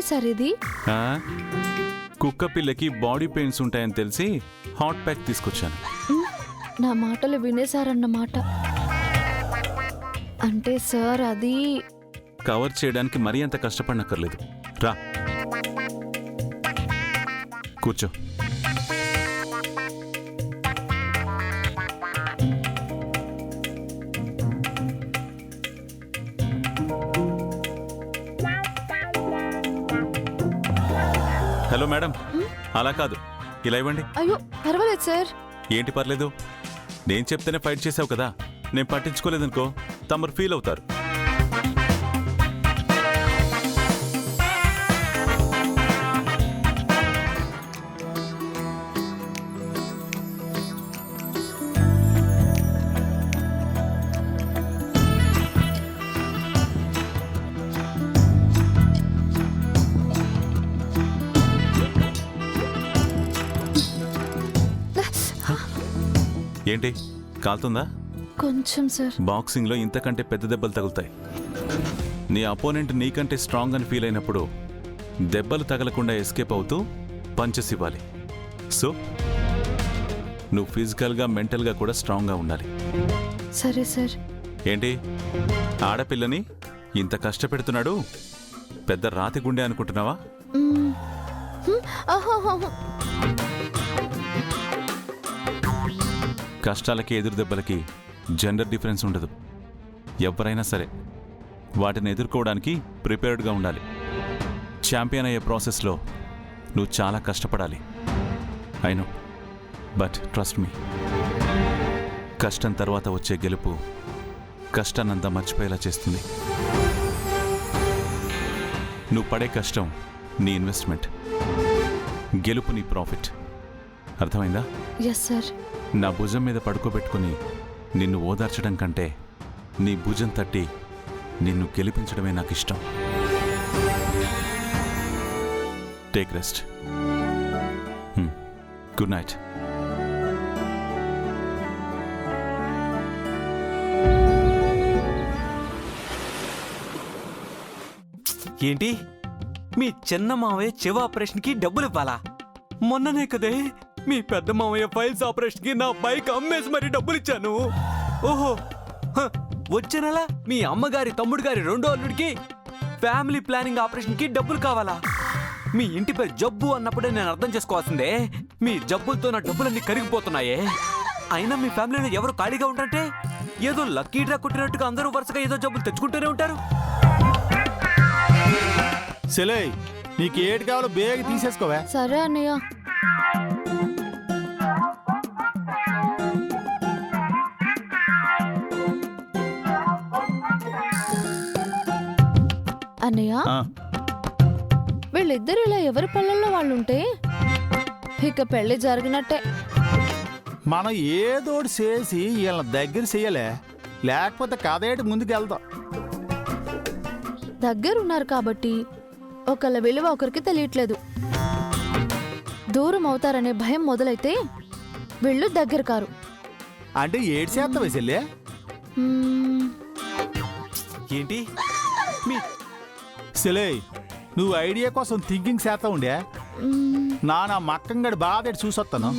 Sir ఇది? కుక్క పిల్లకి బాడీ పెయిన్స్ ఉంటాయని తెలిసి హాట్ ప్యాక్ తీసుకొచ్చాను. నా మాటలు వినేశారన్నమాట. అంటే సార్ అది కవర్ చేయడానికి మరీ అంత కష్టపడనక్కర్లేదు. రా కూర్చో. హలో మేడం, అలా కాదు, ఇలా ఇవ్వండి. అయ్యో పర్వాలేదు సార్. ఏంటి పర్లేదు? నేను చెప్తేనే ఫైట్ చేసావు కదా, నేను పట్టించుకోలేదనుకో తమరు ఫీల్ అవుతారు. ఏంటి కాలుతుందా? కొంచెం సార్. బాక్సింగ్లో ఇంతకంటే పెద్ద దెబ్బలు తగులుతాయి. నీ అపోనెంట్ నీకంటే స్ట్రాంగ్ అని ఫీల్ అయినప్పుడు దెబ్బలు తగలకుండా ఎస్కేప్ అవుతూ పంచెస్ ఇవ్వాలి. సో నువ్వు ఫిజికల్గా మెంటల్గా కూడా స్ట్రాంగ్గా ఉండాలి. సరే సార్. ఏంటి ఆడపిల్లని ఇంత కష్టపెడుతున్నాడు, పెద్ద రాతి గుండె అనుకుంటున్నావా? కష్టాలకి ఎదురు దెబ్బలకి జెండర్ డిఫరెన్స్ ఉండదు. ఎవరైనా సరే వాటిని ఎదుర్కోవడానికి ప్రిపేర్డ్గా ఉండాలి. ఛాంపియన్ అయ్యే ప్రాసెస్లో నువ్వు చాలా కష్టపడాలి. I know, but trust me, కష్టం తర్వాత వచ్చే గెలుపు కష్టాన్నంతా మర్చిపోయేలా చేస్తుంది. నువ్వు పడే కష్టం నీ ఇన్వెస్ట్మెంట్, గెలుపు నీ ప్రాఫిట్. అర్థమైందా? Yes sir. నా భుజం మీద పడుకోబెట్టుకుని నిన్ను ఓదార్చడం కంటే నీ భుజం తట్టి నిన్ను గెలిపించడమే నాకు ఇష్టం. Take rest. Good night. ఏంటి మీ చిన్న మావయ్య చెవి ఆపరేషన్కి డబ్బులు ఇవ్వాలా? మొన్ననే కదే మీ పెద్ద మావయ్య ఫైల్స్ ఆపరేషన్కి నా బైక్ అమ్మేసి మరి డబ్బులు ఇచ్చాను. ఓహో, వచ్చే నెల మీ అమ్మగారి తమ్ముడు గారి రెండో అల్లుడికి ఫ్యామిలీ ప్లానింగ్ ఆపరేషన్కి డబ్బులు కావాలా? మీ ఇంటి పేరు జబ్బు అన్నప్పుడే నేను అర్థం చేసుకోవాల్సిందే. మీ జబ్బులతో నా డబ్బులన్నీ కరిగిపోతున్నాయే. అయినా మీ ఫ్యామిలీలో ఎవరు ఖాళీగా ఉంటారంటే ఏదో లక్కీ డ్రా కొట్టినట్టుగా అందరూ వరుసగా ఏదో జబ్బులు తెచ్చుకుంటూనే ఉంటారు. సెలై, నీకు ఏటి కావాలో బేగ తీసేసుకోవా? సరే అన్నయ్య. అన్నయ్య, వీళ్ళిద్దరు ఇలా ఎవరి పళ్ళల్లో వాళ్ళుంటే ఇక పెళ్లి జరిగినట్టే. మనం ఏదోటి చేసి వీళ్ళ దగ్గర చెయ్యలే, లేకపోతే కదేటి ముందుకు వెళ్దాం. దగ్గరున్నారు కాబట్టి ఒకళ్ళ విలువ ఒకరికి తెలియట్లేదు. దూరం అవుతారనే భయం మొదలైతే వీళ్ళు దగ్గర కారు. అంటే ఏడు చేస్తావా చెల్లే? ఏంటి మీ సెలై, నువ్వు ఐడియా కోసం థింకింగ్ చేస్తా ఉండే. నా మక్కంగడి బాధ చూసొస్తాను.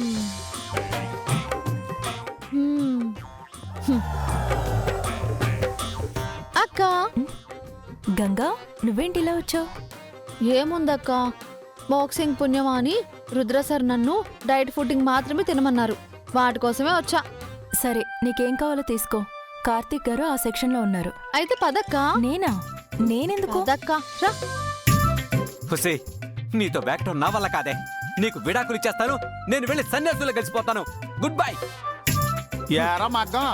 అక్క. గంగా, నువ్వేంటి ఇలా వచ్చావు? ఏముందక్క, బాక్సింగ్ పుణ్యమా అని రుద్ర సార్ నన్ను డైట్ ఫుడ్డింగ్ మాత్రమే తినమన్నారు. వాటి కోసమే వచ్చా. సరే, నీకేం కావాలో తీసుకో. కార్తీక్ గారు ఆ సెక్షన్లో ఉన్నారు. అయితే పదక్క. నేనా? నేనెందుకు? పదక్క రా. హుసే, నీతో బ్యాక్టో నా వల్ల కాదే. నీకు విడాకులు ఇచ్చేస్తాను. నేను వెళ్ళి సన్యాసులో కలిసిపోతాను. Good bye. ఏరా మగ్గం?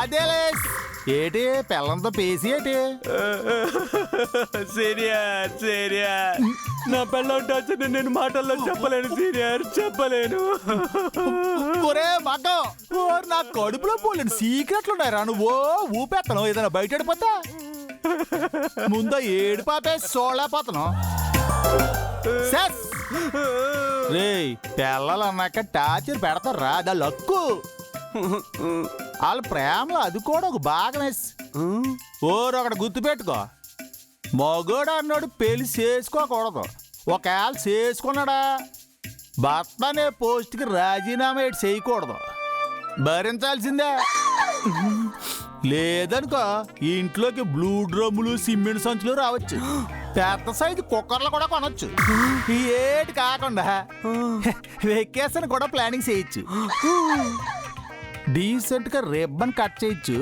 అదేలే. ఏటి పిల్లంతో పేసి ఏటి? సీనియర్ సీనియర్, నా పిల్లం టార్చర్ నేను మాటల్లో చెప్పలేను సీనియర్, చెప్పలేను. ఒరే మగ్గం, నా కడుపులో పోలేను సీక్రెట్లు ఉన్నాయరా. నువ్వు ఊపేస్తాను ఏదైనా బయట పడిపోతా. ముందు ఏడు పాపే సోళ్ళపోతాను. రే, పిల్లలు అన్నాక టార్చర్ పెడతారా, దా లక్కు. వాళ్ళ ప్రేమలో అది కూడా ఒక భాగమే. ఓరొకటి గుర్తుపెట్టుకో, మగోడు అన్నాడు పెళ్లి చేసుకోకూడదు. ఒకవేళ చేసుకున్నాడా భర్త అనే పోస్ట్కి రాజీనామా ఏటి చేయకూడదు, భరించాల్సిందే. లేదనుకో ఇంట్లోకి బ్లూ డ్రమ్ములు సిమెంట్ సంచులు రావచ్చు, పెద్ద సైజు కుక్కర్లు కూడా కొనొచ్చు. ఈ ఏటి కాకుండా వెకేషన్ కూడా ప్లానింగ్ చేయొచ్చు, డీసెంట్ గా రిబ్బన్ కట్ చేయొచ్చు,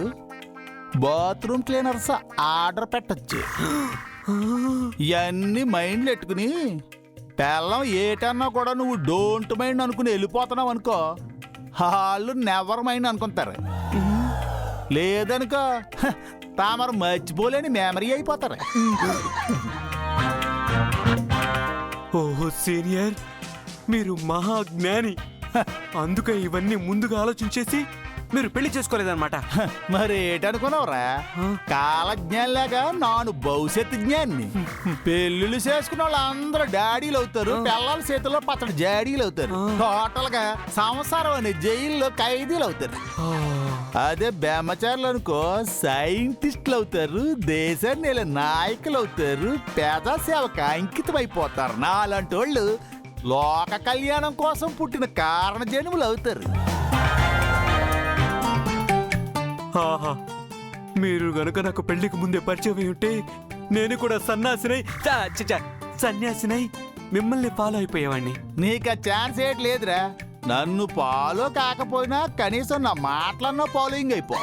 బాత్రూమ్ క్లీనర్స్ ఆర్డర్ పెట్టచ్చు. ఇవన్నీ మైండ్లో పెట్టుకుని పెళ్ళం ఏటన్నా కూడా నువ్వు డోంట్ మైండ్ అనుకుని వెళ్ళిపోతున్నావు అనుకో, వాళ్ళు నెవర్ మైండ్ అనుకుంటారు. లేదనుకో తామరు మర్చిపోలేని మెమరీ అయిపోతారు. ఓహో సీనియర్, మీరు మహాజ్ఞాని. అందుకే ఇవన్నీ ముందుగా ఆలోచించేసి మీరు పెళ్లి చేసుకోలేదన్నమాట. మరి ఏటనుకున్నావురా, కాలజ్ఞానిలాగా నాను భవిష్యత్తు జ్ఞాన్ని. పెళ్ళిళ్ళు చేసుకున్న వాళ్ళందరూ డాడీలు అవుతారు, పిల్లల చేతిలో పచ్చడి జాడీలు అవుతారు. టోటల్ గా సంసారం అనే జైల్లో ఖైదీలు అవుతారు. అదే బ్రహ్మచారులు అనుకో సైంటిస్టులు అవుతారు, దేశాన్ని నేల నాయకులు అవుతారు, పేద సేవకు అంకితం అయిపోతారు. నాలాంటి వాళ్ళు లోక కళ్యాణం కోసం పుట్టిన కారణ జన్ములు అవుతారు. ఆహా, మీరు గనుక నాకు పెళ్లికి ముందే పరిచయం అయి ఉంటే నేను కూడా సన్యాసినై మిమ్మల్ని ఫాలో అయిపోయేవాడిని. నీకు ఆ ఛాన్స్ ఏంటి లేదురా. నన్ను ఫాలో కాకపోయినా కనీసం నా మాటలన్నా ఫాలోయింగ్ అయిపో.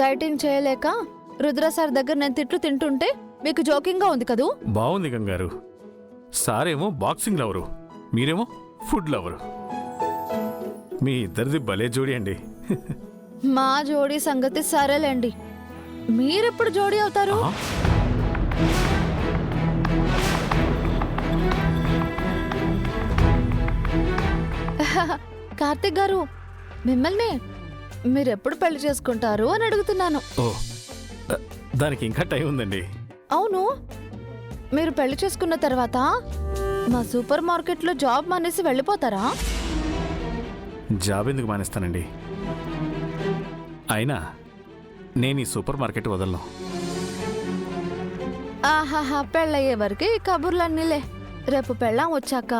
డైటింగ్ చేయలేక రుద్ర సార్ దగ్గర నేను తిట్లు తింటుంటే మీకు జోకింగ్ గా ఉంది కదూ? బాగుంది గంగారు. సారేమో బాక్సింగ్ లవరు, మీరేమో ఫుడ్ లవరు. మీ ఇద్దరిది భలే జోడి అండి. మా జోడీ సంగతి సరేలేండి, మీరెప్పుడు జోడీ అవుతారు? ఆ? కార్తిక్ గారు, మిమ్మల్ని మీరెప్పుడు పెళ్లి చేసుకుంటారు అని అడుగుతున్నాను. ఓ, దానికి ఇంకా టైం ఉందండి. అవును, మీరు పెళ్లి చేసుకున్న తర్వాత మా సూపర్ మార్కెట్లో జాబ్ మానేసి వెళ్ళిపోతారా? జాబ్ ఎందుకు మానేస్తానండి? అయినా నేను ఈ సూపర్ మార్కెట్ వదలను. ఆహాహా, పెళ్ళయ్యే వరకు ఈ కబుర్లన్నీలే. రేపు పెళ్ళాం వచ్చాక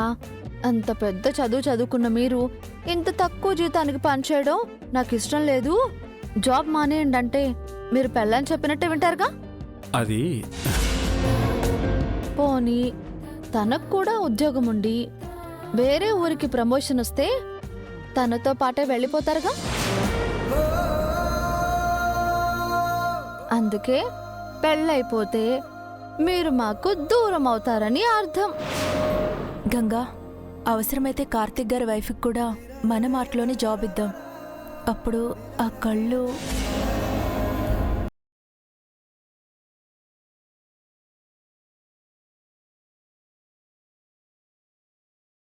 అంత పెద్ద చదువు చదువుకున్న మీరు ఇంత తక్కువ జీతానికి పనిచేయడం నాకు ఇష్టం లేదు, జాబ్ మానేయండి అంటే మీరు పెళ్ళని చెప్పినట్టే వింటారుగా. అది పోనీ తనకు కూడా ఉద్యోగం ఉండి వేరే ఊరికి ప్రమోషన్ వస్తే తనతో పాటే వెళ్ళిపోతారుగా. అందుకే పెళ్ళైపోతే మీరు మాకు దూరం అవుతారని అర్థం. గంగా, అవసరమైతే కార్తిక్ గారి వైఫ్కి కూడా మన మార్ట్లోనే జాబ్ ఇద్దాం. అప్పుడు ఆ కళ్ళు